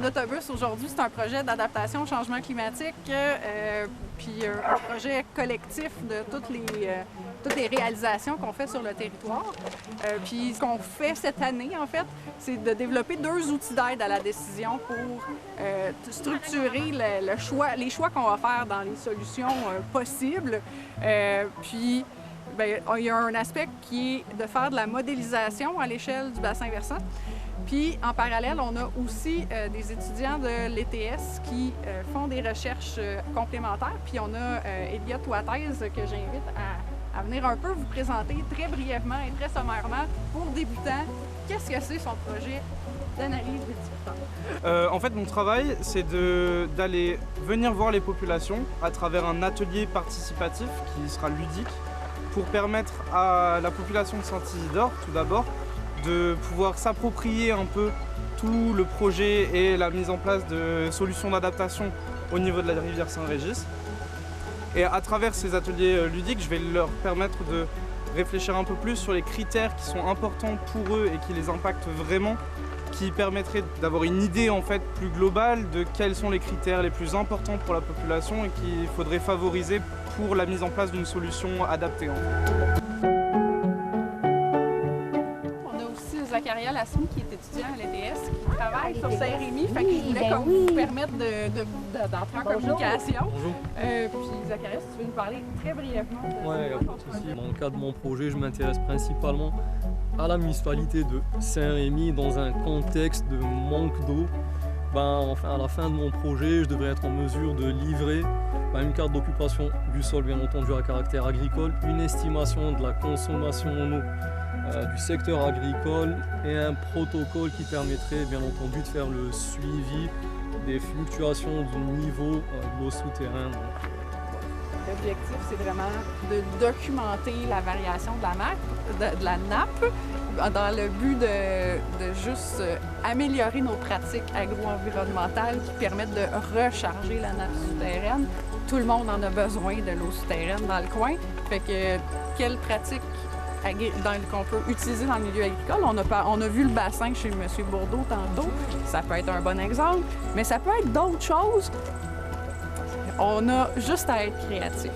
en autobus aujourd'hui, c'est un projet d'adaptation au changement climatique, puis un projet collectif de toutes les réalisations qu'on fait sur le territoire. Puis ce qu'on fait cette année, en fait, c'est de développer 2 outils d'aide à la décision pour structurer les choix qu'on va faire dans les solutions possibles. Puis, bien, il y a un aspect qui est de faire de la modélisation à l'échelle du bassin versant. Puis, en parallèle, on a aussi des étudiants de l'ETS qui font des recherches complémentaires. Puis, on a Elliot Wattez que j'invite à venir un peu vous présenter très brièvement et très sommairement, pour débutants, qu'est-ce que c'est son projet d'analyse viticulture. En fait, mon travail, c'est d'aller venir voir les populations à travers un atelier participatif qui sera ludique pour permettre à la population de Saint-Isidore, tout d'abord, de pouvoir s'approprier un peu tout le projet et la mise en place de solutions d'adaptation au niveau de la rivière Saint-Régis. Et à travers ces ateliers ludiques, je vais leur permettre de réfléchir un peu plus sur les critères qui sont importants pour eux et qui les impactent vraiment, qui permettraient d'avoir une idée en fait plus globale de quels sont les critères les plus importants pour la population et qu'il faudrait favoriser pour la mise en place d'une solution adaptée. Zacharia Lasson, qui est étudiant à l'ETS, qui travaille sur Saint-Rémy, fait que je voulais comme vous permettre d'entrer en communication. Bonjour. Puis Zacharia, si tu veux nous parler très brièvement de Ouais, pas de souci. Dans le cadre de mon projet, je m'intéresse principalement à la municipalité de Saint-Rémy dans un contexte de manque d'eau. Enfin, à la fin de mon projet, je devrais être en mesure de livrer une carte d'occupation du sol, bien entendu à caractère agricole, une estimation de la consommation en eau du secteur agricole et un protocole qui permettrait bien entendu de faire le suivi des fluctuations du niveau de l'eau souterraine. L'objectif, c'est vraiment de documenter la variation de la nappe dans le but de juste améliorer nos pratiques agro-environnementales qui permettent de recharger la nappe souterraine. Tout le monde en a besoin de l'eau souterraine dans le coin. Fait que quelles pratiques qu'on peut utiliser dans le milieu agricole? On a vu le bassin chez M. Bourdeau tantôt. Ça peut être un bon exemple, mais ça peut être d'autres choses. On a juste à être créatif.